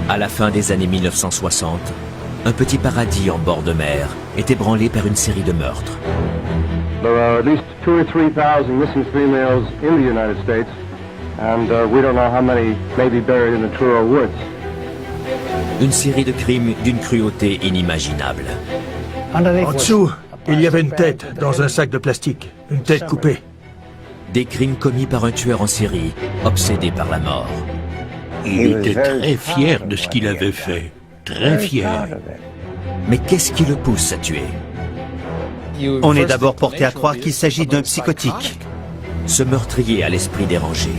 À la fin des années 1960, un petit paradis en bord de mer est ébranlé par une série de meurtres. There are at least 2,000 or 3,000 missing females in the United States, and we don't know how many may be buried in the Truro woods. Une série de crimes d'une cruauté inimaginable. En dessous, il y avait une tête dans un sac de plastique, une tête coupée. Des crimes commis par un tueur en série, obsédé par la mort. Il était très fier de ce qu'il avait fait, très fier. Mais qu'est-ce qui le pousse à tuer? On est d'abord porté à croire qu'il s'agit d'un psychotique. Ce meurtrier à l'esprit dérangé,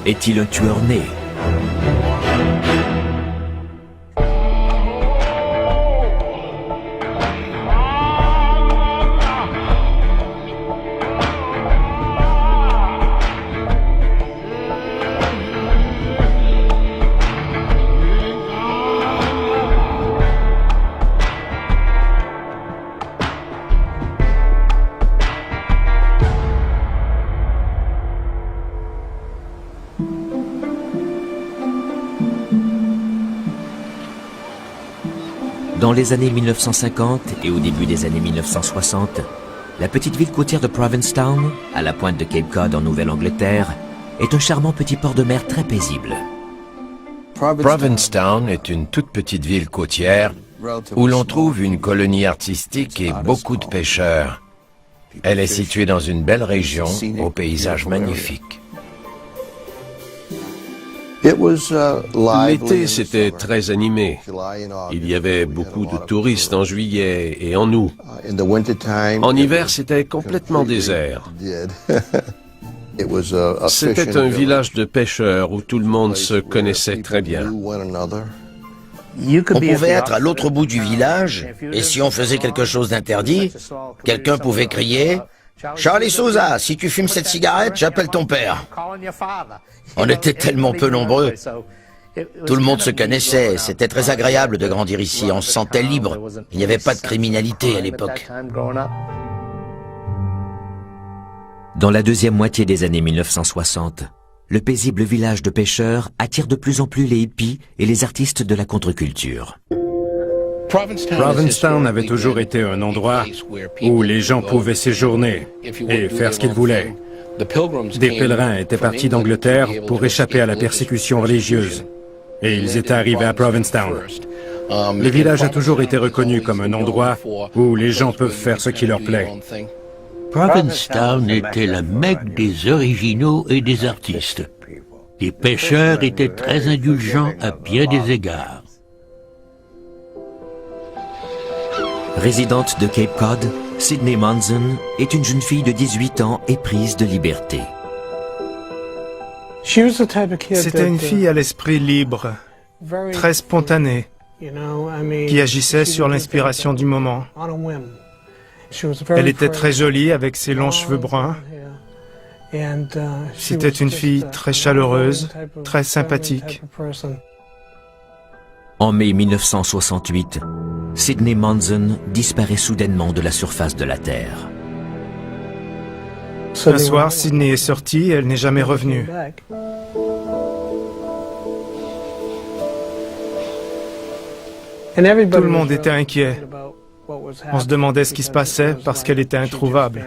est-il un tueur né? Dans les années 1950 et au début des années 1960, la petite ville côtière de Provincetown, à la pointe de Cape Cod en Nouvelle-Angleterre, est un charmant petit port de mer très paisible. Provincetown est une toute petite ville côtière où l'on trouve une colonie artistique et beaucoup de pêcheurs. Elle est située dans une belle région, au paysage magnifique. L'été, c'était très animé. Il y avait beaucoup de touristes en juillet et en août. En hiver, c'était complètement désert. C'était un village de pêcheurs où tout le monde se connaissait très bien. On pouvait être à l'autre bout du village, et si on faisait quelque chose d'interdit, quelqu'un pouvait crier « Charlie Souza, si tu fumes cette cigarette, j'appelle ton père ». On était tellement peu nombreux. Tout le monde se connaissait, c'était très agréable de grandir ici, on se sentait libre. Il n'y avait pas de criminalité à l'époque. Dans la deuxième moitié des années 1960, le paisible village de pêcheurs attire de plus en plus les hippies et les artistes de la contre-culture. Provincetown avait toujours été un endroit où les gens pouvaient séjourner et faire ce qu'ils voulaient. Des pèlerins étaient partis d'Angleterre pour échapper à la persécution religieuse, et ils étaient arrivés à Provincetown. Le village a toujours été reconnu comme un endroit où les gens peuvent faire ce qui leur plaît. Provincetown était la Mecque des originaux et des artistes. Les pêcheurs étaient très indulgents à bien des égards. Résidente de Cape Cod, Sydney Monson est une jeune fille de 18 ans éprise de liberté. C'était une fille à l'esprit libre, très spontanée, qui agissait sur l'inspiration du moment. Elle était très jolie avec ses longs cheveux bruns. C'était une fille très chaleureuse, très sympathique. En mai 1968, Sydney Monson disparaît soudainement de la surface de la Terre. Un soir, Sydney est sortie et elle n'est jamais revenue. Tout le monde était inquiet. On se demandait ce qui se passait parce qu'elle était introuvable.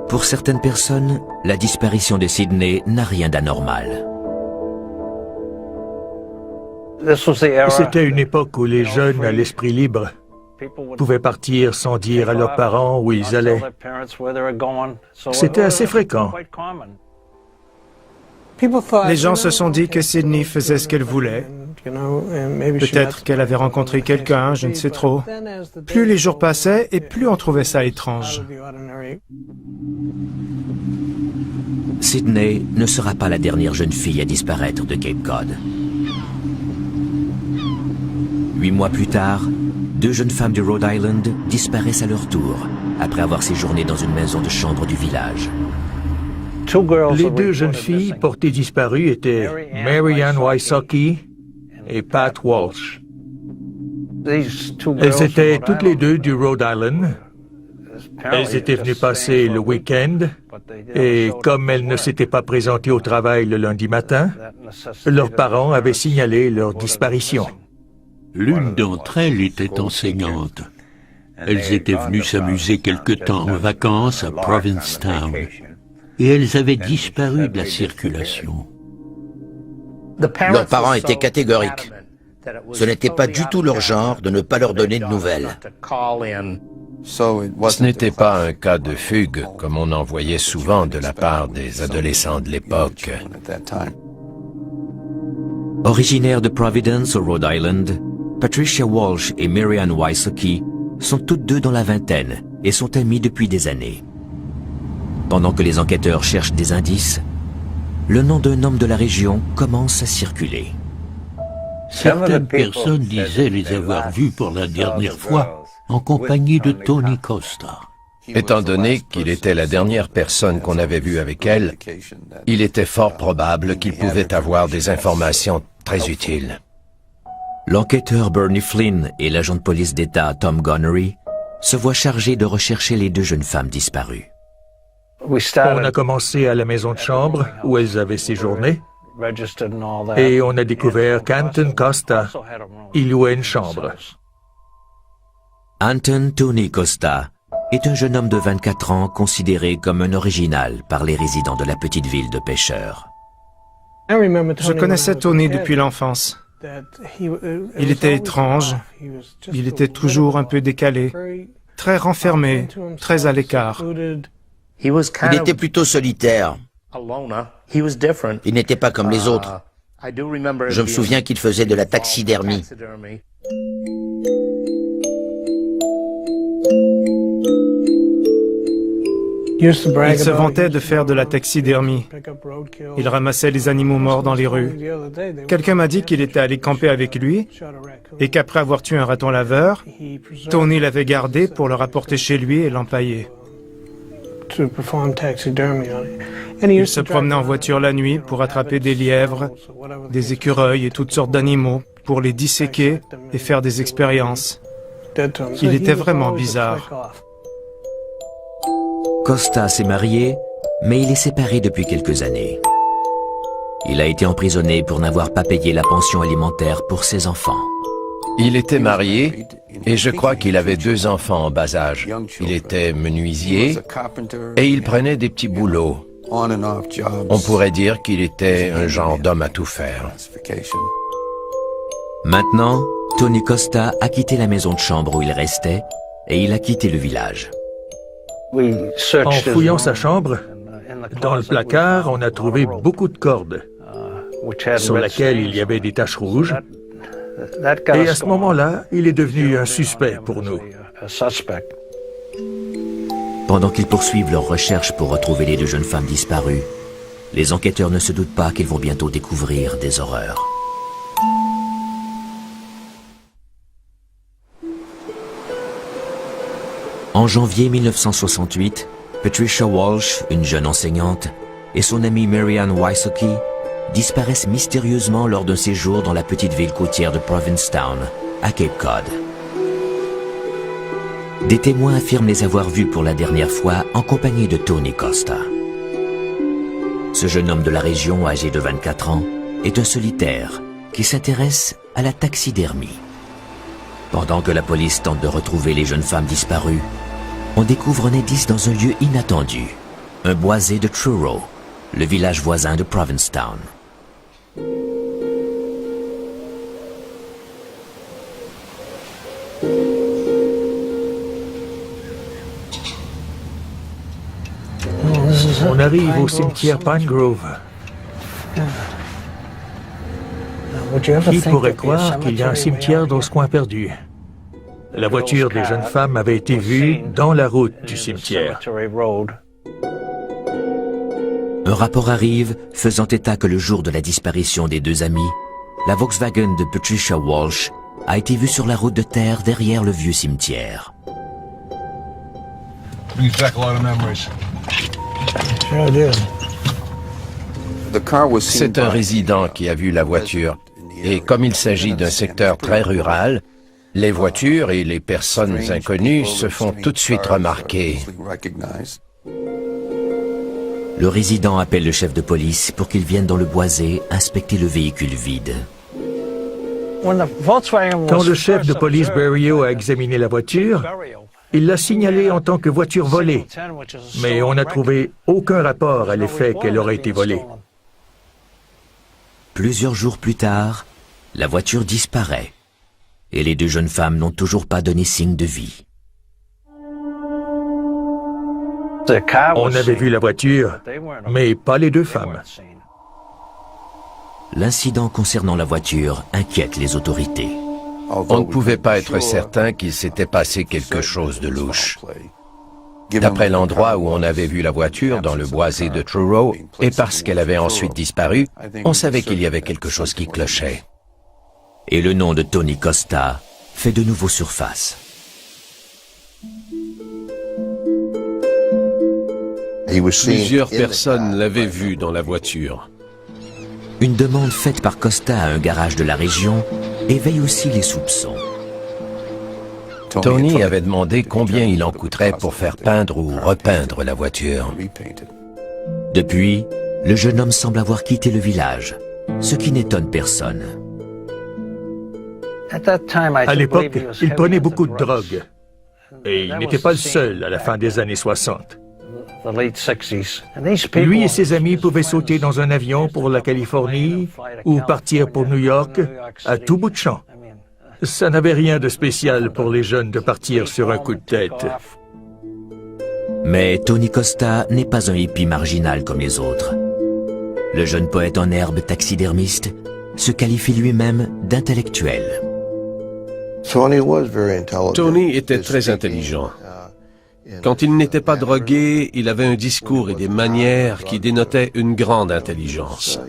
Pour certaines personnes, la disparition de Sydney n'a rien d'anormal. C'était une époque où les jeunes à l'esprit libre pouvaient partir sans dire à leurs parents où ils allaient. C'était assez fréquent. Les gens se sont dit que Sydney faisait ce qu'elle voulait. Peut-être qu'elle avait rencontré quelqu'un, je ne sais trop. Plus les jours passaient et plus on trouvait ça étrange. Sydney ne sera pas la dernière jeune fille à disparaître de Cape Cod. 8 mois plus tard, 2 jeunes femmes du Rhode Island disparaissent à leur tour, après avoir séjourné dans une maison de chambre du village. Les 2 jeunes filles portées disparues étaient Mary Ann Wysocki et Pat Walsh. Elles étaient toutes les 2 du Rhode Island. Elles étaient venues passer le week-end et comme elles ne s'étaient pas présentées au travail le lundi matin, leurs parents avaient signalé leur disparition. L'une d'entre elles était enseignante. Elles étaient venues s'amuser quelque temps en vacances à Provincetown et elles avaient disparu de la circulation. Leurs parents étaient catégoriques. Ce n'était pas du tout leur genre de ne pas leur donner de nouvelles. Ce n'était pas un cas de fugue, comme on en voyait souvent de la part des adolescents de l'époque. Originaires de Providence au Rhode Island, Patricia Walsh et Marianne Wysocki sont toutes deux dans la vingtaine et sont amies depuis des années. Pendant que les enquêteurs cherchent des indices, le nom d'un homme de la région commence à circuler. Certaines personnes disaient les avoir vus pour la dernière fois en compagnie de Tony Costa. Étant donné qu'il était la dernière personne qu'on avait vue avec elle, il était fort probable qu'il pouvait avoir des informations très utiles. L'enquêteur Bernie Flynn et l'agent de police d'État Tom Gonnery se voient chargés de rechercher les deux jeunes femmes disparues. On a commencé à la maison de chambre où elles avaient séjourné et on a découvert qu'Anton Costa y louait une chambre. Anton Tony Costa est un jeune homme de 24 ans considéré comme un original par les résidents de la petite ville de pêcheurs. Je connaissais Tony depuis l'enfance. Il était étrange, il était toujours un peu décalé, très renfermé, très à l'écart. Il était plutôt solitaire. Il n'était pas comme les autres. Je me souviens qu'il faisait de la taxidermie. Il se vantait de faire de la taxidermie. Il ramassait les animaux morts dans les rues. Quelqu'un m'a dit qu'il était allé camper avec lui et qu'après avoir tué un raton laveur, Tony l'avait gardé pour le rapporter chez lui et l'empailler. Il se promenait en voiture la nuit pour attraper des lièvres, des écureuils et toutes sortes d'animaux pour les disséquer et faire des expériences. Il était vraiment bizarre. Costa s'est marié, mais il est séparé depuis quelques années. Il a été emprisonné pour n'avoir pas payé la pension alimentaire pour ses enfants. Il était marié et je crois qu'il avait 2 enfants en bas âge. Il était menuisier et il prenait des petits boulots. On pourrait dire qu'il était un genre d'homme à tout faire. Maintenant, Tony Costa a quitté la maison de chambre où il restait et il a quitté le village. En fouillant sa chambre, dans le placard, on a trouvé beaucoup de cordes, sur laquelle il y avait des taches rouges. Et à ce moment-là, il est devenu un suspect pour nous. Pendant qu'ils poursuivent leurs recherches pour retrouver les deux jeunes femmes disparues, les enquêteurs ne se doutent pas qu'ils vont bientôt découvrir des horreurs. En janvier 1968, Patricia Walsh, une jeune enseignante, et son amie Marianne Wysocki disparaissent mystérieusement lors d'un séjour dans la petite ville côtière de Provincetown, à Cape Cod. Des témoins affirment les avoir vus pour la dernière fois en compagnie de Tony Costa. Ce jeune homme de la région, âgé de 24 ans, est un solitaire qui s'intéresse à la taxidermie. Pendant que la police tente de retrouver les jeunes femmes disparues, on découvre un indice dans un lieu inattendu, un boisé de Truro, le village voisin de Provincetown. On arrive au cimetière Pine Grove. Qui pourrait croire qu'il y a un cimetière dans ce coin perdu? La voiture des jeunes femmes avait été vue dans la route du cimetière. Un rapport arrive faisant état que le jour de la disparition des deux amis, la Volkswagen de Patricia Walsh a été vue sur la route de terre derrière le vieux cimetière. C'est un résident qui a vu la voiture. Et comme il s'agit d'un secteur très rural, Les voitures et les personnes inconnues se font tout de suite remarquer. Le résident appelle le chef de police pour qu'il vienne dans le boisé inspecter le véhicule vide. Quand le chef de police Berrio a examiné la voiture, il l'a signalée en tant que voiture volée, mais on n'a trouvé aucun rapport à l'effet qu'elle aurait été volée. Plusieurs jours plus tard, la voiture disparaît et les deux jeunes femmes n'ont toujours pas donné signe de vie. On avait vu la voiture, mais pas les deux femmes. L'incident concernant la voiture inquiète les autorités. On ne pouvait pas être certain qu'il s'était passé quelque chose de louche. D'après l'endroit où on avait vu la voiture dans le boisé de Truro, et parce qu'elle avait ensuite disparu, on savait qu'il y avait quelque chose qui clochait. Et le nom de Tony Costa fait de nouveau surface. Plusieurs personnes l'avaient vu dans la voiture. Une demande faite par Costa à un garage de la région éveille aussi les soupçons. Tony avait demandé combien il en coûterait pour faire peindre ou repeindre la voiture. Depuis, le jeune homme semble avoir quitté le village, ce qui n'étonne personne. À l'époque, il prenait beaucoup de drogue. Et il n'était pas le seul à la fin des années 60. Lui et ses amis pouvaient sauter dans un avion pour la Californie ou partir pour New York à tout bout de champ. Ça n'avait rien de spécial pour les jeunes de partir sur un coup de tête. Mais Tony Costa n'est pas un hippie marginal comme les autres. Le jeune poète en herbe taxidermiste se qualifie lui-même d'intellectuel. Tony était très intelligent. Quand il n'était pas drogué, il avait un discours et des manières qui dénotaient une grande intelligence.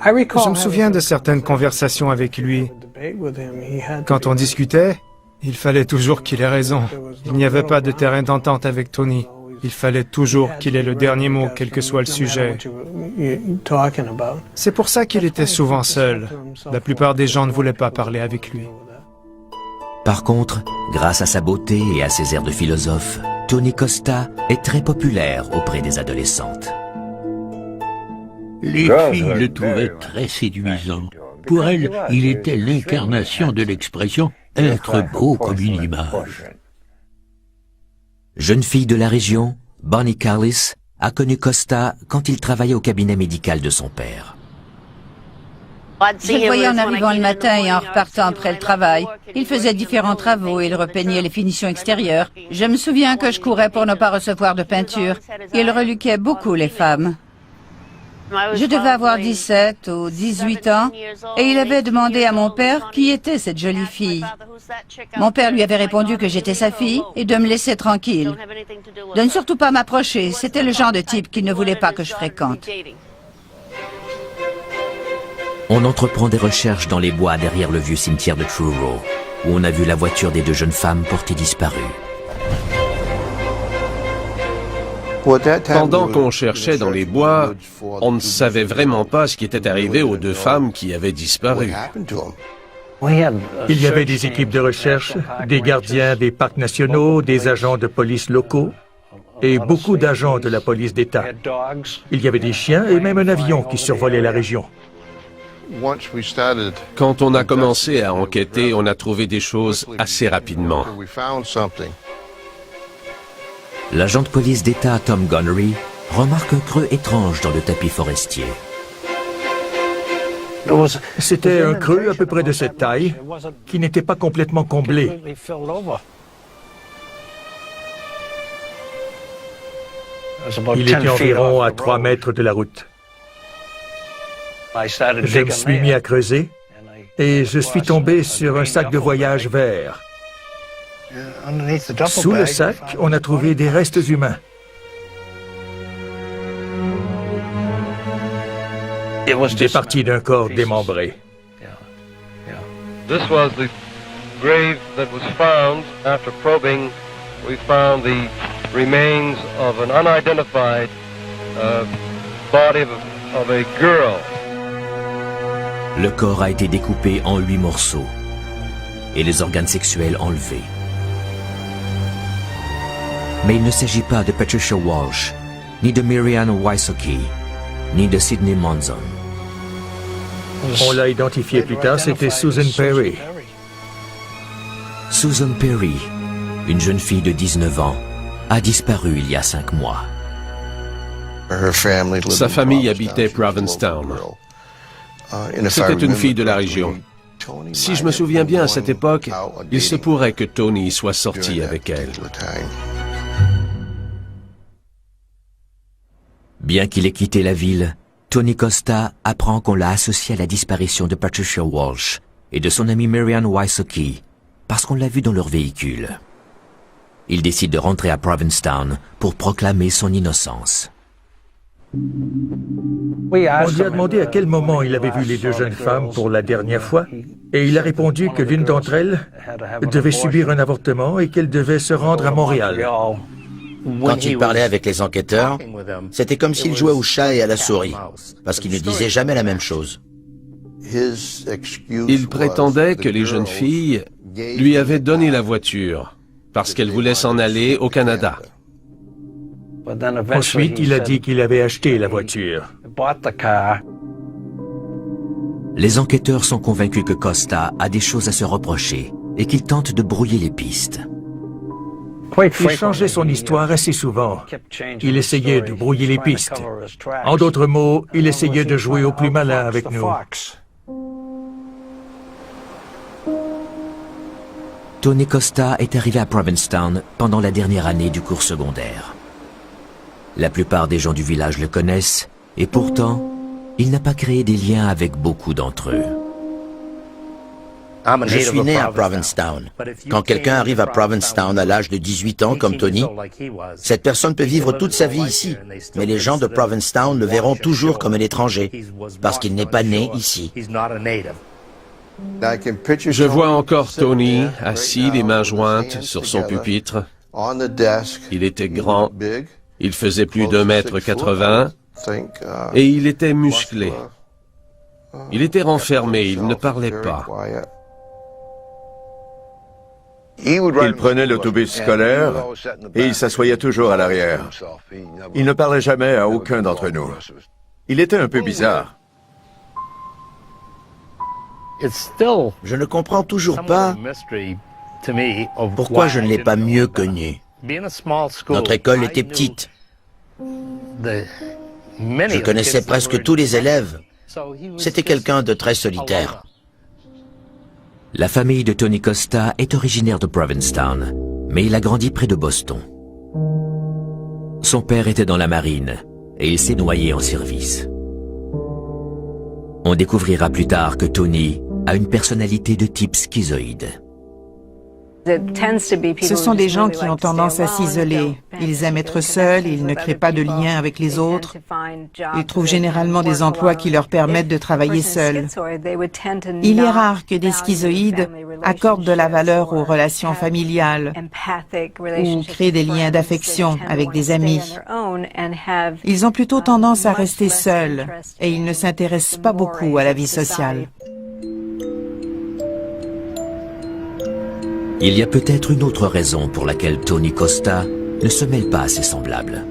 Je me souviens de certaines conversations avec lui. Quand on discutait, il fallait toujours qu'il ait raison. Il n'y avait pas de terrain d'entente avec Tony. Il fallait toujours qu'il ait le dernier mot, quel que soit le sujet. C'est pour ça qu'il était souvent seul. La plupart des gens ne voulaient pas parler avec lui. Par contre, grâce à sa beauté et à ses airs de philosophe, Tony Costa est très populaire auprès des adolescentes. Les filles le trouvaient très séduisant. Pour elles, il était l'incarnation de l'expression « être beau comme une image ». Jeune fille de la région, Bonnie Carlis a connu Costa quand il travaillait au cabinet médical de son père. Je le voyais en arrivant le matin et en repartant après le travail. Il faisait différents travaux, il repeignait les finitions extérieures. Je me souviens que je courais pour ne pas recevoir de peinture. Il reluquait beaucoup les femmes. Je devais avoir 17 ou 18 ans et il avait demandé à mon père qui était cette jolie fille. Mon père lui avait répondu que j'étais sa fille et de me laisser tranquille. De ne surtout pas m'approcher, c'était le genre de type qu'il ne voulait pas que je fréquente. On entreprend des recherches dans les bois derrière le vieux cimetière de Truro, où on a vu la voiture des deux jeunes femmes portées disparues. Pendant qu'on cherchait dans les bois, on ne savait vraiment pas ce qui était arrivé aux deux femmes qui avaient disparu. Il y avait des équipes de recherche, des gardiens des parcs nationaux, des agents de police locaux et beaucoup d'agents de la police d'État. Il y avait des chiens et même un avion qui survolait la région. Quand on a commencé à enquêter, on a trouvé des choses assez rapidement. L'agent de police d'État Tom Gunnery remarque un creux étrange dans le tapis forestier. C'était un creux à peu près de cette taille, qui n'était pas complètement comblé. Il était environ à 3 mètres de la route. Je me suis mis à creuser et je suis tombé sur un sac de voyage vert. Sous le sac, on a trouvé des restes humains. Des parties d'un corps démembré. This was the grave that was found. After probing, we found the remains of an unidentified body of a girl. Le corps a été découpé en 8 morceaux et les organes sexuels enlevés. Mais il ne s'agit pas de Patricia Walsh, ni de Miriam Wysocki, ni de Sidney Monson. On l'a identifié plus tard, c'était Susan Perry. Susan Perry, une jeune fille de 19 ans, a disparu il y a 5 mois. Sa famille habitait Provincetown. C'était une fille de la région. Si je me souviens bien, à cette époque, il se pourrait que Tony soit sorti avec elle. Bien qu'il ait quitté la ville, Tony Costa apprend qu'on l'a associé à la disparition de Patricia Walsh et de son amie Miriam Wysocki, parce qu'on l'a vu dans leur véhicule. Il décide de rentrer à Provincetown pour proclamer son innocence. On lui a demandé à quel moment il avait vu les deux jeunes femmes pour la dernière fois, et il a répondu que l'une d'entre elles devait subir un avortement et qu'elle devait se rendre à Montréal. Quand il parlait avec les enquêteurs, c'était comme s'il jouait au chat et à la souris, parce qu'il ne disait jamais la même chose. Il prétendait que les jeunes filles lui avaient donné la voiture parce qu'elles voulaient s'en aller au Canada. Ensuite, il a dit qu'il avait acheté la voiture. Les enquêteurs sont convaincus que Costa a des choses à se reprocher et qu'il tente de brouiller les pistes. Il changeait son histoire assez souvent. Il essayait de brouiller les pistes. En d'autres mots, il essayait de jouer au plus malin avec nous. Tony Costa est arrivé à Provincetown pendant la dernière année du cours secondaire. La plupart des gens du village le connaissent, et pourtant, il n'a pas créé des liens avec beaucoup d'entre eux. Je suis né à Provincetown. Quand quelqu'un arrive à Provincetown à l'âge de 18 ans, comme Tony, cette personne peut vivre toute sa vie ici, mais les gens de Provincetown le verront toujours comme un étranger, parce qu'il n'est pas né ici. Je vois encore Tony assis, les mains jointes, sur son pupitre. Il était grand, il faisait plus d'1,80 m, et il était musclé. Il était renfermé, il ne parlait pas. Il prenait l'autobus scolaire et il s'assoyait toujours à l'arrière. Il ne parlait jamais à aucun d'entre nous. Il était un peu bizarre. Je ne comprends toujours pas pourquoi je ne l'ai pas mieux connu. Notre école était petite. Je connaissais presque tous les élèves. C'était quelqu'un de très solitaire. La famille de Tony Costa est originaire de Provincetown, mais il a grandi près de Boston. Son père était dans la marine et il s'est noyé en service. On découvrira plus tard que Tony a une personnalité de type schizoïde. Ce sont des gens qui ont tendance à s'isoler. Ils aiment être seuls, ils ne créent pas de lien avec les autres. Ils trouvent généralement des emplois qui leur permettent de travailler seuls. Il est rare que des schizoïdes accordent de la valeur aux relations familiales ou créent des liens d'affection avec des amis. Ils ont plutôt tendance à rester seuls et ils ne s'intéressent pas beaucoup à la vie sociale. Il y a peut-être une autre raison pour laquelle Tony Costa ne se mêle pas à ses semblables.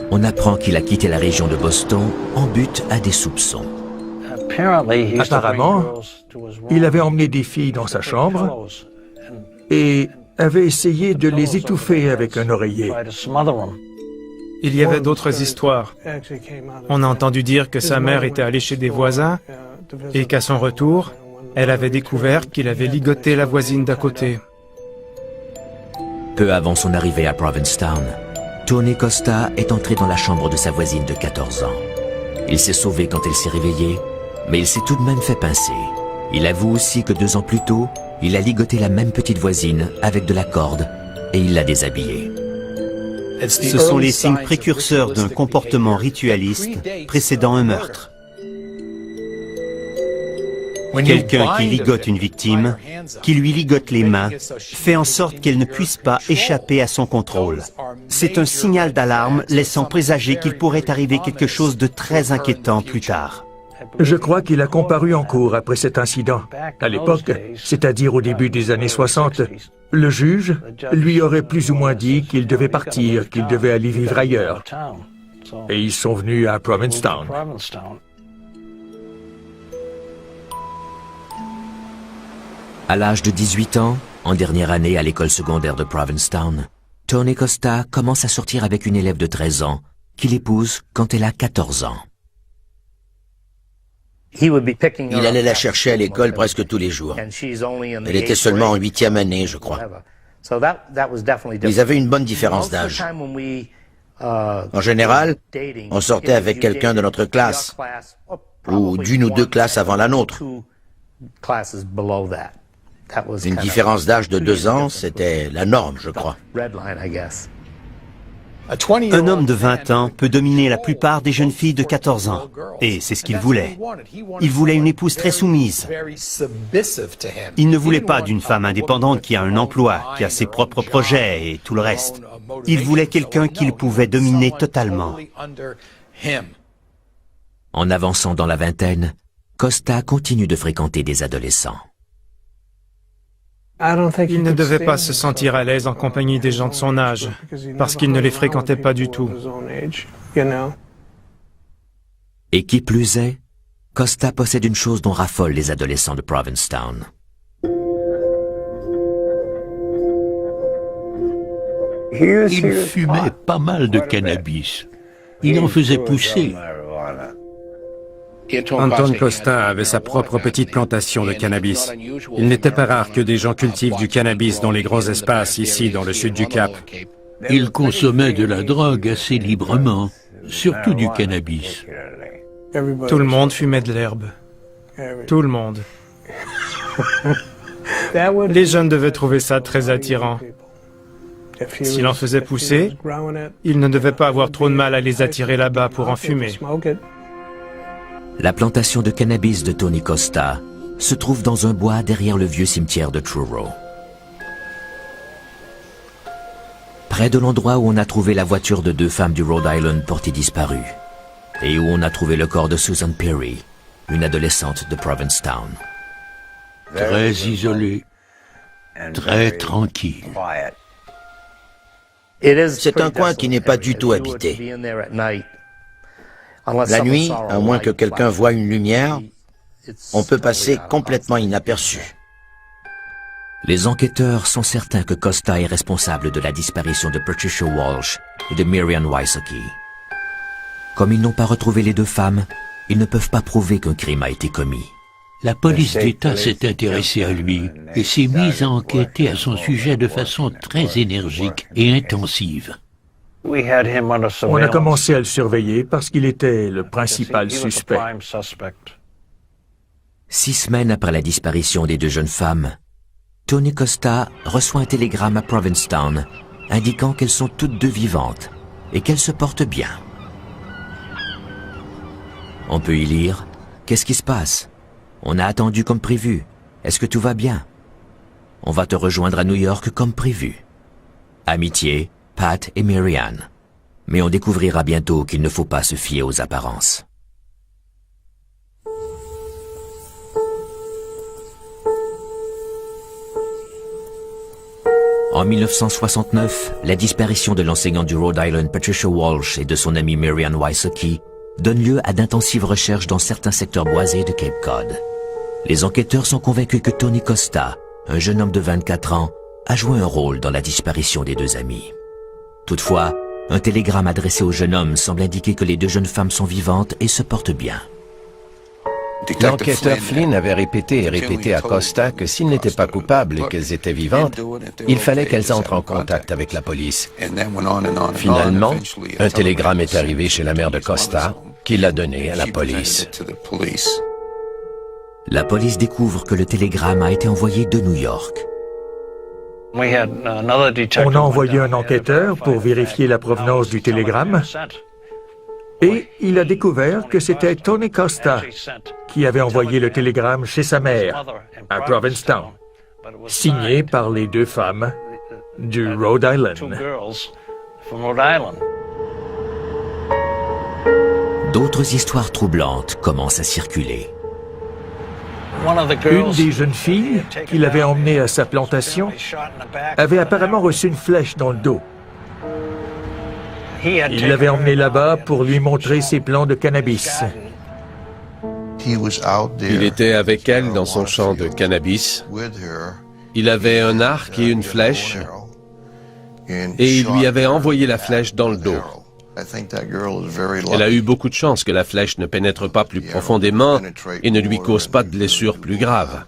On apprend qu'il a quitté la région de Boston en but à des soupçons. Apparemment, il avait emmené des filles dans sa chambre et avait essayé de les étouffer avec un oreiller. Il y avait d'autres histoires. On a entendu dire que sa mère était allée chez des voisins et qu'à son retour, elle avait découvert qu'il avait ligoté la voisine d'à côté. Peu avant son arrivée à Provincetown, Tony Costa est entré dans la chambre de sa voisine de 14 ans. Il s'est sauvé quand elle s'est réveillée, mais il s'est tout de même fait pincer. Il avoue aussi que 2 ans plus tôt, il a ligoté la même petite voisine avec de la corde et il l'a déshabillée. Ce sont les signes précurseurs d'un comportement ritualiste précédant un meurtre. Quelqu'un qui ligote une victime, qui lui ligote les mains, fait en sorte qu'elle ne puisse pas échapper à son contrôle. C'est un signal d'alarme laissant présager qu'il pourrait arriver quelque chose de très inquiétant plus tard. Je crois qu'il a comparu en cour après cet incident. À l'époque, c'est-à-dire au début des années 60, le juge lui aurait plus ou moins dit qu'il devait partir, qu'il devait aller vivre ailleurs. Et ils sont venus à Provincetown. À l'âge de 18 ans, en dernière année à l'école secondaire de Provincetown, Tony Costa commence à sortir avec une élève de 13 ans, qu'il épouse quand elle a 14 ans. Il allait la chercher à l'école presque tous les jours. Elle était seulement en 8e année, je crois. Ils avaient une bonne différence d'âge. En général, on sortait avec quelqu'un de notre classe, ou d'une ou deux classes avant la nôtre. Une différence d'âge de 2 ans, c'était la norme, je crois. Un homme de 20 ans peut dominer la plupart des jeunes filles de 14 ans. Et c'est ce qu'il voulait. Il voulait une épouse très soumise. Il ne voulait pas d'une femme indépendante qui a un emploi, qui a ses propres projets et tout le reste. Il voulait quelqu'un qu'il pouvait dominer totalement. En avançant dans la vingtaine, Costa continue de fréquenter des adolescents. Il ne devait pas se sentir à l'aise en compagnie des gens de son âge, parce qu'il ne les fréquentait pas du tout. Et qui plus est, Costa possède une chose dont raffolent les adolescents de Provincetown. Il fumait pas mal de cannabis. Il en faisait pousser. Anton Costa avait sa propre petite plantation de cannabis. Il n'était pas rare que des gens cultivent du cannabis dans les grands espaces ici, dans le sud du Cap. Il consommait de la drogue assez librement, surtout du cannabis. Tout le monde fumait de l'herbe. Tout le monde. Les jeunes devaient trouver ça très attirant. S'il en faisait pousser, il ne devait pas avoir trop de mal à les attirer là-bas pour en fumer. La plantation de cannabis de Tony Costa se trouve dans un bois derrière le vieux cimetière de Truro. Près de l'endroit où on a trouvé la voiture de 2 femmes du Rhode Island portées disparues, et où on a trouvé le corps de Susan Perry, une adolescente de Provincetown. Très isolé, très tranquille. C'est un coin qui n'est pas du tout habité. La nuit, à moins que quelqu'un voie une lumière, on peut passer complètement inaperçu. Les enquêteurs sont certains que Costa est responsable de la disparition de Patricia Walsh et de Miriam Wysocki. Comme ils n'ont pas retrouvé les 2 femmes, ils ne peuvent pas prouver qu'un crime a été commis. La police d'État s'est intéressée à lui et s'est mise à enquêter à son sujet de façon très énergique et intensive. On a commencé à le surveiller parce qu'il était le principal suspect. 6 semaines après la disparition des 2 jeunes femmes, Tony Costa reçoit un télégramme à Provincetown indiquant qu'elles sont toutes 2 vivantes et qu'elles se portent bien. On peut y lire « Qu'est-ce qui se passe? On a attendu comme prévu. Est-ce que tout va bien? On va te rejoindre à New York comme prévu. Amitié, Pat et Marianne. Mais on découvrira bientôt qu'il ne faut pas se fier aux apparences. En 1969, la disparition de l'enseignante du Rhode Island Patricia Walsh et de son amie Miriam Wysocki donne lieu à d'intensives recherches dans certains secteurs boisés de Cape Cod. Les enquêteurs sont convaincus que Tony Costa, un jeune homme de 24 ans, a joué un rôle dans la disparition des 2 amis. Toutefois, un télégramme adressé au jeune homme semble indiquer que les 2 jeunes femmes sont vivantes et se portent bien. L'enquêteur Flynn avait répété et répété à Costa que s'il n'était pas coupable et qu'elles étaient vivantes, il fallait qu'elles entrent en contact avec la police. Finalement, un télégramme est arrivé chez la mère de Costa, qui l'a donné à la police. La police découvre que le télégramme a été envoyé de New York. On a envoyé un enquêteur pour vérifier la provenance du télégramme et il a découvert que c'était Tony Costa qui avait envoyé le télégramme chez sa mère, à Provincetown, signé par les 2 femmes du Rhode Island. D'autres histoires troublantes commencent à circuler. Une des jeunes filles qu'il avait emmenée à sa plantation avait apparemment reçu une flèche dans le dos. Il l'avait emmenée là-bas pour lui montrer ses plants de cannabis. Il était avec elle dans son champ de cannabis. Il avait un arc et une flèche, et il lui avait envoyé la flèche dans le dos. Elle a eu beaucoup de chance que la flèche ne pénètre pas plus profondément et ne lui cause pas de blessures plus graves.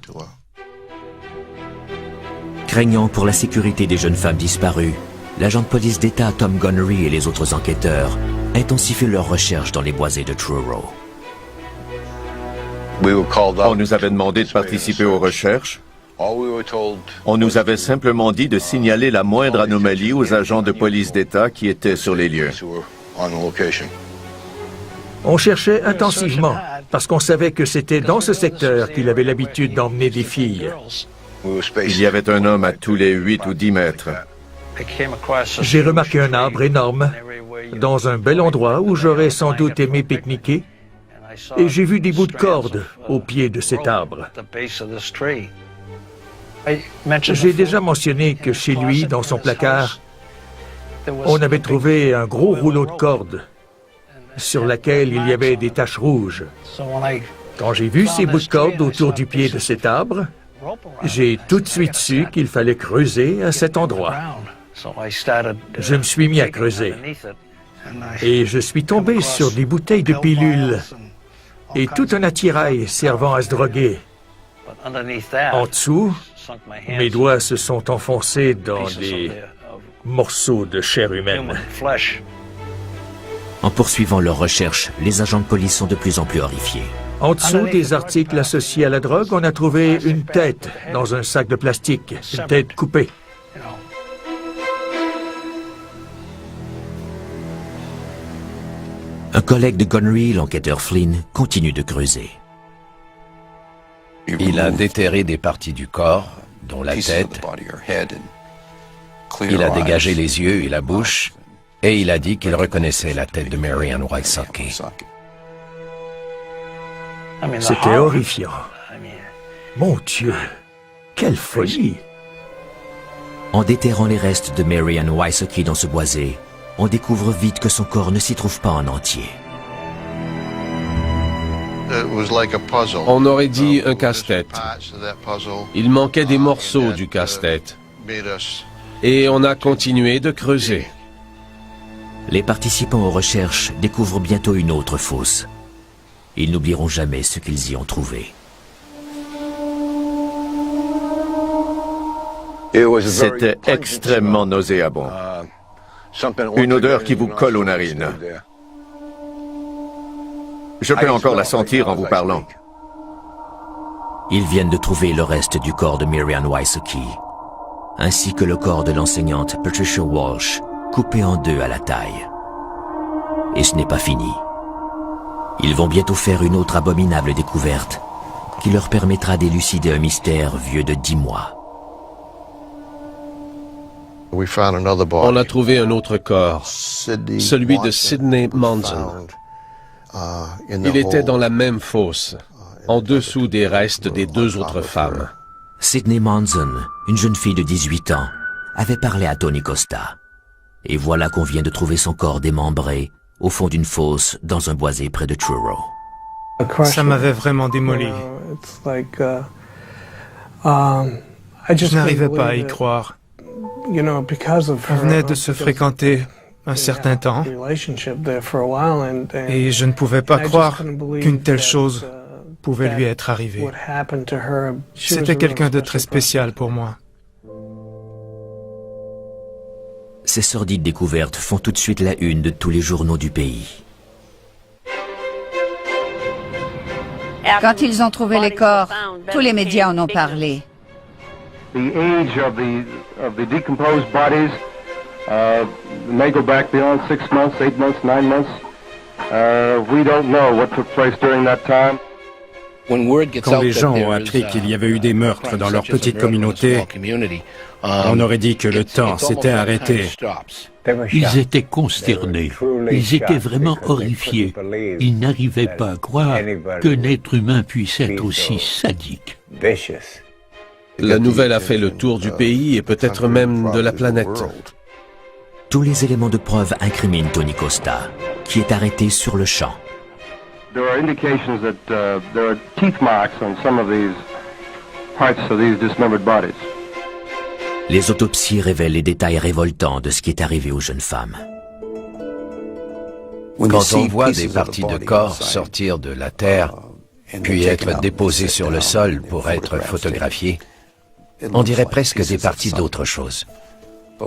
Craignant pour la sécurité des jeunes femmes disparues, l'agent de police d'État Tom Gunnery et les autres enquêteurs intensifient leurs recherches dans les boisés de Truro. On nous avait demandé de participer aux recherches. On nous avait simplement dit de signaler la moindre anomalie aux agents de police d'État qui étaient sur les lieux. On cherchait intensivement, parce qu'on savait que c'était dans ce secteur qu'il avait l'habitude d'emmener des filles. Il y avait un homme à tous les 8 ou 10 mètres. J'ai remarqué un arbre énorme, dans un bel endroit où j'aurais sans doute aimé pique-niquer, et j'ai vu des bouts de corde au pied de cet arbre. J'ai déjà mentionné que chez lui, dans son placard, on avait trouvé un gros rouleau de corde sur laquelle il y avait des taches rouges. Quand j'ai vu ces bouts de corde autour du pied de cet arbre, j'ai tout de suite su qu'il fallait creuser à cet endroit. Je me suis mis à creuser et je suis tombé sur des bouteilles de pilules et tout un attirail servant à se droguer. En dessous, mes doigts se sont enfoncés dans des morceaux de chair humaine. En poursuivant leurs recherches, les agents de police sont de plus en plus horrifiés. En dessous des articles associés à la drogue, on a trouvé une tête dans un sac de plastique, une tête coupée. Un collègue de Gunnery, l'enquêteur Flynn, continue de creuser. Il a déterré des parties du corps, dont la tête. Il a dégagé les yeux et la bouche, et il a dit qu'il reconnaissait la tête de Mary Ann Wysocki. C'était horrifiant. Mon Dieu, quelle folie! En déterrant les restes de Mary Ann Wysocki dans ce boisé, on découvre vite que son corps ne s'y trouve pas en entier. On aurait dit un casse-tête. Il manquait des morceaux du casse-tête. Et on a continué de creuser. Les participants aux recherches découvrent bientôt une autre fosse. Ils n'oublieront jamais ce qu'ils y ont trouvé. C'était extrêmement nauséabond. Une odeur qui vous colle aux narines. Je peux encore la sentir en vous parlant. Ils viennent de trouver le reste du corps de Mary Ann Wysocki, ainsi que le corps de l'enseignante Patricia Walsh, coupé en deux à la taille. Et ce n'est pas fini. Ils vont bientôt faire une autre abominable découverte qui leur permettra d'élucider un mystère vieux de 10 mois. On a trouvé un autre corps, celui de Sidney Monson. Il était dans la même fosse, en dessous des restes des deux autres femmes. Sidney Monson, une jeune fille de 18 ans, avait parlé à Tony Costa. Et voilà qu'on vient de trouver son corps démembré au fond d'une fosse dans un boisé près de Truro. Ça m'avait vraiment démoli. Je n'arrivais pas à y croire. On venait de se fréquenter un certain temps et je ne pouvais pas croire qu'une telle chose pouvait lui être arrivée. C'était quelqu'un de très spécial pour moi. Ces sordides découvertes font tout de suite la une de tous les journaux du pays. Quand ils ont trouvé les corps, tous les médias en ont parlé. The age of the decomposed bodies may go back beyond 6 months, 8 months, 9 months. We don't know what took place during that time. Quand les gens ont appris qu'il y avait eu des meurtres dans leur petite communauté, on aurait dit que le temps s'était arrêté. Ils étaient consternés. Ils étaient vraiment horrifiés. Ils n'arrivaient pas à croire qu'un être humain puisse être aussi sadique. La nouvelle a fait le tour du pays et peut-être même de la planète. Tous les éléments de preuve incriminent Tony Costa, qui est arrêté sur le champ. There are indications that there are teeth marks on some of these parts of these dismembered bodies. Les autopsies révèlent les détails révoltants de ce qui est arrivé aux jeunes femmes. Quand on voit des parties de corps sortir de la terre, puis être déposées sur le sol pour être photographiées, on dirait presque des parties d'autre chose.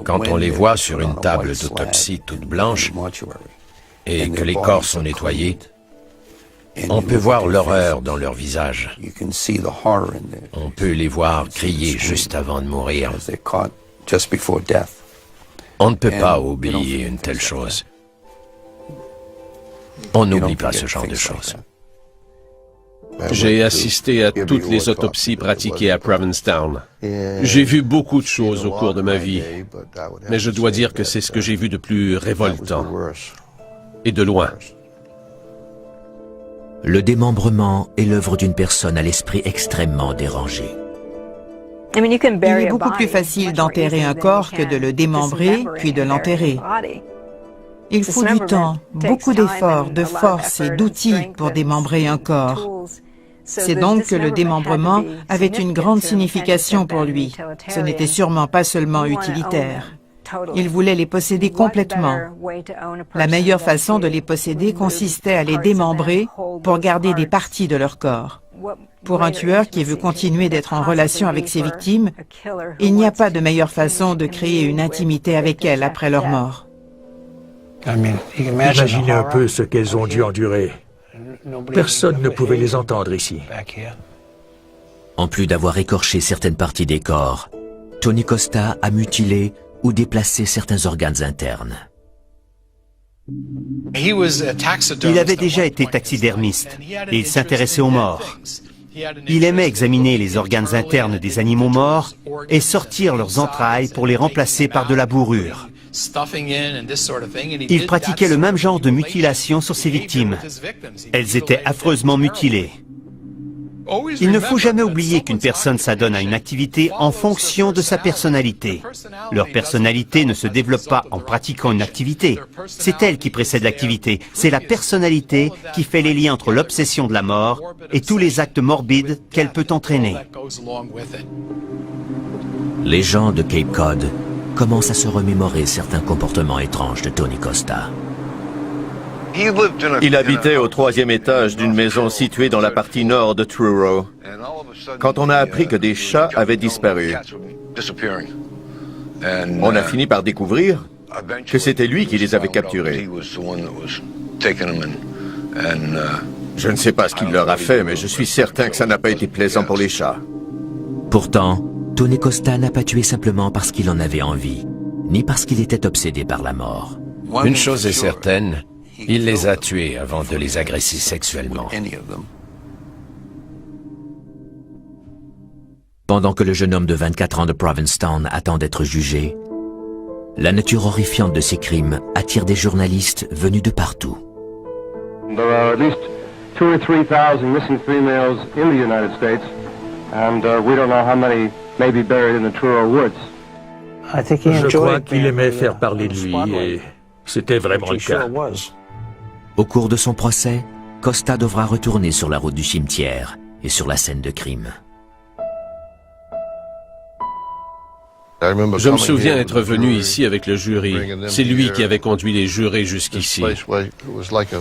Quand on les voit sur une table d'autopsie toute blanche et que les corps sont nettoyés, on peut voir l'horreur dans leur visage. On peut les voir crier juste avant de mourir. On ne peut pas oublier une telle chose. On n'oublie pas ce genre de choses. J'ai assisté à toutes les autopsies pratiquées à Provincetown. J'ai vu beaucoup de choses au cours de ma vie, mais je dois dire que c'est ce que j'ai vu de plus révoltant. Et de loin. Le démembrement est l'œuvre d'une personne à l'esprit extrêmement dérangé. Il est beaucoup plus facile d'enterrer un corps que de le démembrer, puis de l'enterrer. Il faut du temps, beaucoup d'efforts, de force et d'outils pour démembrer un corps. C'est donc que le démembrement avait une grande signification pour lui. Ce n'était sûrement pas seulement utilitaire. Il voulait les posséder complètement. La meilleure façon de les posséder consistait à les démembrer pour garder des parties de leur corps. Pour un tueur qui veut continuer d'être en relation avec ses victimes, il n'y a pas de meilleure façon de créer une intimité avec elles après leur mort. Imaginez un peu ce qu'elles ont dû endurer. Personne ne pouvait les entendre ici. En plus d'avoir écorché certaines parties des corps, Tony Costa a mutilé ou déplacé certains organes internes. Il avait déjà été taxidermiste et il s'intéressait aux morts. Il aimait examiner les organes internes des animaux morts et sortir leurs entrailles pour les remplacer par de la bourrure. Il pratiquait le même genre de mutilation sur ses victimes. Elles étaient affreusement mutilées. Il ne faut jamais oublier qu'une personne s'adonne à une activité en fonction de sa personnalité. Leur personnalité ne se développe pas en pratiquant une activité. C'est elle qui précède l'activité. C'est la personnalité qui fait les liens entre l'obsession de la mort et tous les actes morbides qu'elle peut entraîner. Les gens de Cape Cod commencent à se remémorer certains comportements étranges de Tony Costa. Il habitait au 3e étage d'une maison située dans la partie nord de Truro. Quand on a appris que des chats avaient disparu, on a fini par découvrir que c'était lui qui les avait capturés. Je ne sais pas ce qu'il leur a fait, mais je suis certain que ça n'a pas été plaisant pour les chats. Pourtant, Tony Costa n'a pas tué simplement parce qu'il en avait envie, ni parce qu'il était obsédé par la mort. Une chose est certaine, il les a tués avant de les agresser sexuellement. Pendant que le jeune homme de 24 ans de Provincetown attend d'être jugé, la nature horrifiante de ces crimes attire des journalistes venus de partout. There are at least 2,000 or 3,000 missing females in the United States, and we don't know how many may be buried in the Truro woods. Je crois qu'il aimait faire parler de lui et c'était vraiment le cas. Au cours de son procès, Costa devra retourner sur la route du cimetière et sur la scène de crime. Je me souviens être venu ici avec le jury. C'est lui qui avait conduit les jurés jusqu'ici.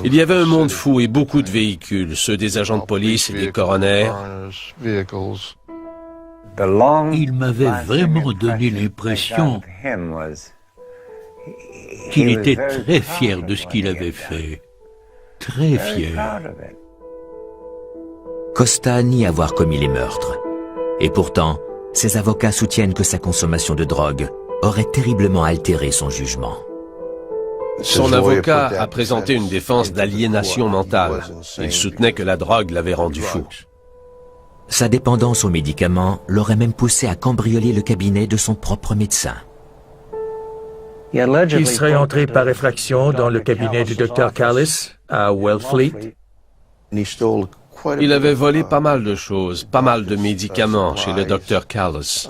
Il y avait un monde fou et beaucoup de véhicules, ceux des agents de police et des coroners. Il m'avait vraiment donné l'impression qu'il était très fier de ce qu'il avait fait. Très fier. Costa nie avoir commis les meurtres. Et pourtant, ses avocats soutiennent que sa consommation de drogue aurait terriblement altéré son jugement. Son avocat a présenté une défense d'aliénation mentale. Il soutenait que la drogue l'avait rendu fou. Sa dépendance aux médicaments l'aurait même poussé à cambrioler le cabinet de son propre médecin. Il serait entré par effraction dans le cabinet du Dr. Callis à Wellfleet. Il avait volé pas mal de choses, pas mal de médicaments chez le Dr. Callis.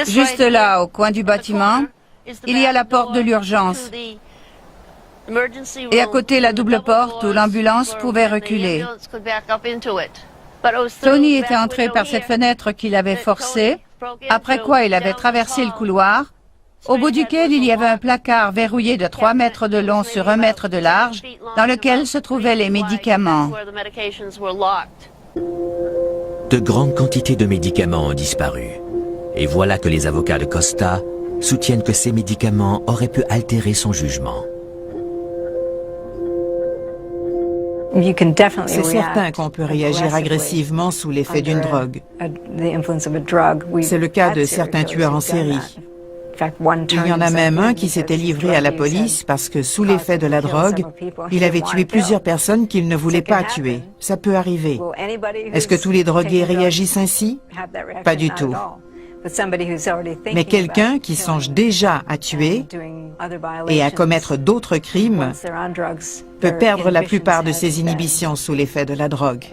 Juste là, au coin du bâtiment, il y a la porte de l'urgence. Et à côté, la double porte où l'ambulance pouvait reculer. Tony était entré par cette fenêtre qu'il avait forcée, après quoi il avait traversé le couloir, au bout duquel il y avait un placard verrouillé de 3 mètres de long sur 1 mètre de large, dans lequel se trouvaient les médicaments. De grandes quantités de médicaments ont disparu. Et voilà que les avocats de Costa soutiennent que ces médicaments auraient pu altérer son jugement. C'est certain qu'on peut réagir agressivement sous l'effet d'une drogue. C'est le cas de certains tueurs en série. Il y en a même un qui s'était livré à la police parce que sous l'effet de la drogue, il avait tué plusieurs personnes qu'il ne voulait pas tuer. Ça peut arriver. Est-ce que tous les drogués réagissent ainsi? Pas du tout. Mais quelqu'un qui songe déjà à tuer et à commettre d'autres crimes peut perdre la plupart de ses inhibitions sous l'effet de la drogue.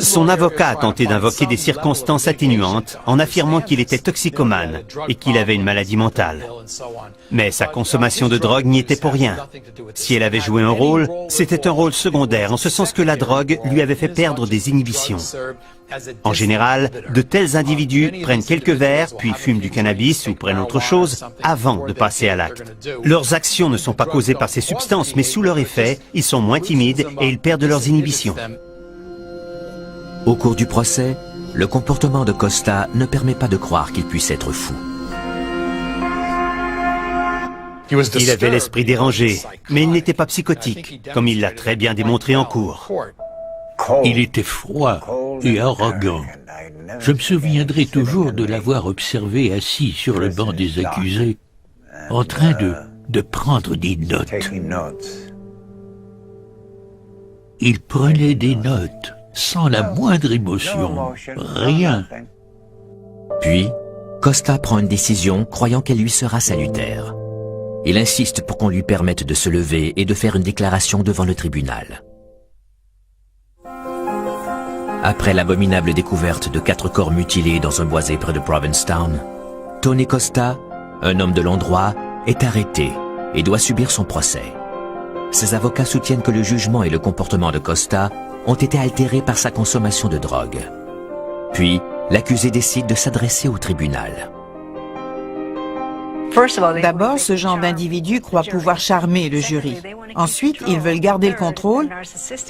Son avocat a tenté d'invoquer des circonstances atténuantes en affirmant qu'il était toxicomane et qu'il avait une maladie mentale. Mais sa consommation de drogue n'y était pour rien. Si elle avait joué un rôle, c'était un rôle secondaire, en ce sens que la drogue lui avait fait perdre des inhibitions. En général, de tels individus prennent quelques verres, puis fument du cannabis ou prennent autre chose avant de passer à l'acte. Leurs actions ne sont pas causées par ces substances, mais sous leur effet, ils sont moins timides et ils perdent leurs inhibitions. Au cours du procès, le comportement de Costa ne permet pas de croire qu'il puisse être fou. Il avait l'esprit dérangé, mais il n'était pas psychotique, comme il l'a très bien démontré en cours. Il était froid et arrogant. Je me souviendrai toujours de l'avoir observé assis sur le banc des accusés, en train de prendre des notes. Il prenait des notes, sans la moindre émotion, rien. Puis, Costa prend une décision croyant qu'elle lui sera salutaire. Il insiste pour qu'on lui permette de se lever et de faire une déclaration devant le tribunal. Après l'abominable découverte de 4 corps mutilés dans un boisé près de Provincetown, Tony Costa, un homme de l'endroit, est arrêté et doit subir son procès. Ses avocats soutiennent que le jugement et le comportement de Costa ont été altérés par sa consommation de drogue. Puis, l'accusé décide de s'adresser au tribunal. D'abord, ce genre d'individus croit pouvoir charmer le jury. Ensuite, ils veulent garder le contrôle.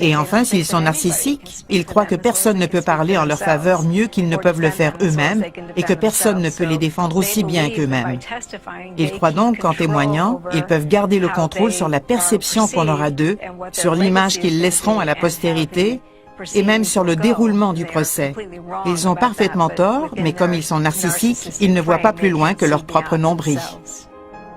Et enfin, s'ils sont narcissiques, ils croient que personne ne peut parler en leur faveur mieux qu'ils ne peuvent le faire eux-mêmes et que personne ne peut les défendre aussi bien qu'eux-mêmes. Ils croient donc qu'en témoignant, ils peuvent garder le contrôle sur la perception qu'on aura d'eux, sur l'image qu'ils laisseront à la postérité, et même sur le déroulement du procès. Ils ont parfaitement tort, mais comme ils sont narcissiques, ils ne voient pas plus loin que leur propre nombril.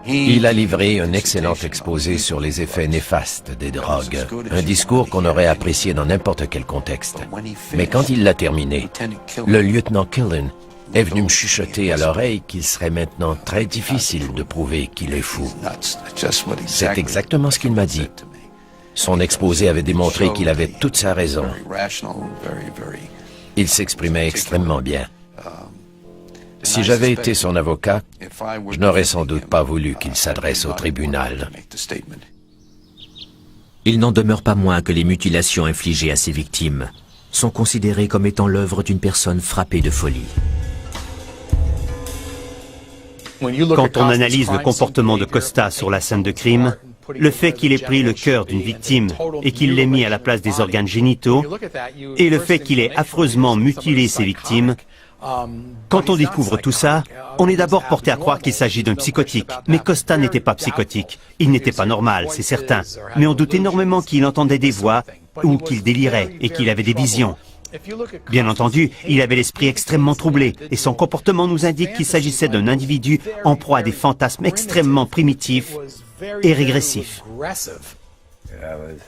Il a livré un excellent exposé sur les effets néfastes des drogues, un discours qu'on aurait apprécié dans n'importe quel contexte. Mais quand il l'a terminé, le lieutenant Killen est venu me chuchoter à l'oreille qu'il serait maintenant très difficile de prouver qu'il est fou. C'est exactement ce qu'il m'a dit. Son exposé avait démontré qu'il avait toute sa raison. Il s'exprimait extrêmement bien. Si j'avais été son avocat, je n'aurais sans doute pas voulu qu'il s'adresse au tribunal. Il n'en demeure pas moins que les mutilations infligées à ses victimes sont considérées comme étant l'œuvre d'une personne frappée de folie. Quand on analyse le comportement de Costa sur la scène de crime, le fait qu'il ait pris le cœur d'une victime et qu'il l'ait mis à la place des organes génitaux, et le fait qu'il ait affreusement mutilé ses victimes, quand on découvre tout ça, on est d'abord porté à croire qu'il s'agit d'un psychotique. Mais Costa n'était pas psychotique. Il n'était pas normal, c'est certain. Mais on doute énormément qu'il entendait des voix ou qu'il délirait et qu'il avait des visions. Bien entendu, il avait l'esprit extrêmement troublé et son comportement nous indique qu'il s'agissait d'un individu en proie à des fantasmes extrêmement primitifs et régressifs.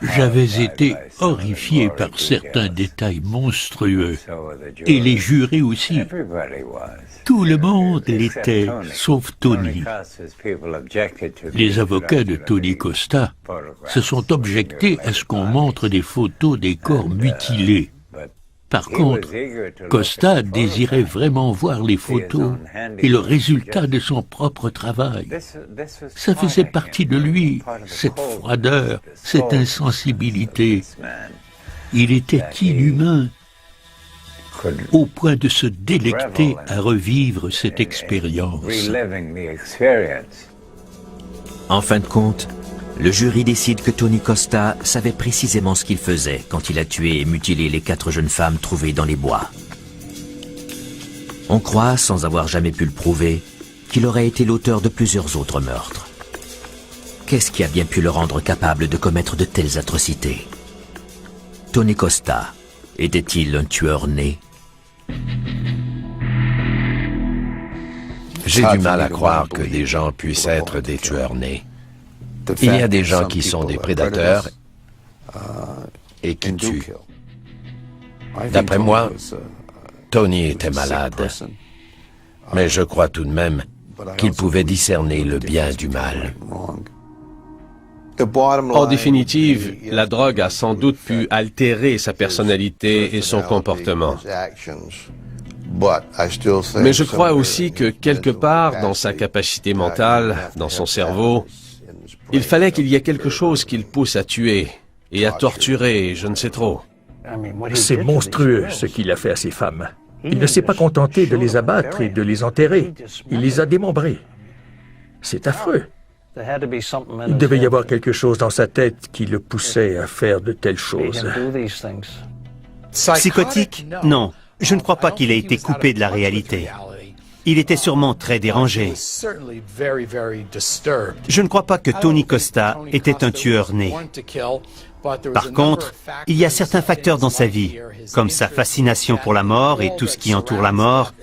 J'avais été horrifié par certains détails monstrueux, et les jurés aussi. Tout le monde l'était, sauf Tony. Les avocats de Tony Costa se sont objectés à ce qu'on montre des photos des corps mutilés. Par contre, Costa désirait vraiment voir les photos et le résultat de son propre travail. Ça faisait partie de lui, cette froideur, cette insensibilité. Il était inhumain, au point de se délecter à revivre cette expérience. En fin de compte, le jury décide que Tony Costa savait précisément ce qu'il faisait quand il a tué et mutilé les 4 jeunes femmes trouvées dans les bois. On croit, sans avoir jamais pu le prouver, qu'il aurait été l'auteur de plusieurs autres meurtres. Qu'est-ce qui a bien pu le rendre capable de commettre de telles atrocités? Tony Costa était-il un tueur né? J'ai du mal à croire que des gens puissent être des tueurs nés. Il y a des gens qui sont des prédateurs et qui tuent. D'après moi, Tony était malade, mais je crois tout de même qu'il pouvait discerner le bien du mal. En définitive, la drogue a sans doute pu altérer sa personnalité et son comportement. Mais je crois aussi que quelque part dans sa capacité mentale, dans son cerveau, il fallait qu'il y ait quelque chose qui le pousse à tuer et à torturer, je ne sais trop. C'est monstrueux ce qu'il a fait à ces femmes. Il ne s'est pas contenté de les abattre et de les enterrer. Il les a démembrées. C'est affreux. Il devait y avoir quelque chose dans sa tête qui le poussait à faire de telles choses. Psychotique? Non. Je ne crois pas qu'il ait été coupé de la réalité. Il était sûrement très dérangé. Je ne crois pas que Tony Costa était un tueur né. Par contre, il y a certains facteurs dans sa vie, comme sa fascination pour la mort et tout ce qui entoure la mort,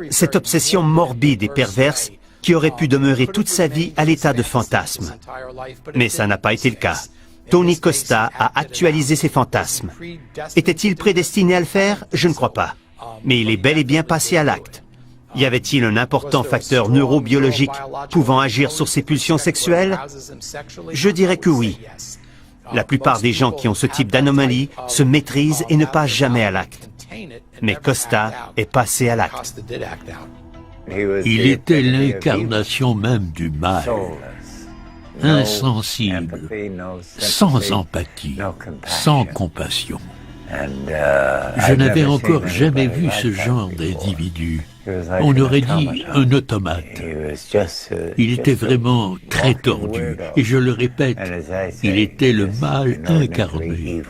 cette obsession morbide et perverse qui aurait pu demeurer toute sa vie à l'état de fantasme. Mais ça n'a pas été le cas. Tony Costa a actualisé ses fantasmes. Était-il prédestiné à le faire? Je ne crois pas. Mais il est bel et bien passé à l'acte. Y avait-il un important facteur neurobiologique pouvant agir sur ses pulsions sexuelles? Je dirais que oui. La plupart des gens qui ont ce type d'anomalie se maîtrisent et ne passent jamais à l'acte. Mais Costa est passé à l'acte. Il était l'incarnation même du mal. Insensible, sans empathie, sans compassion. Je n'avais encore jamais vu ce genre d'individu. On aurait dit un automate. Il était vraiment très tordu, et je le répète, il était le mal incarné.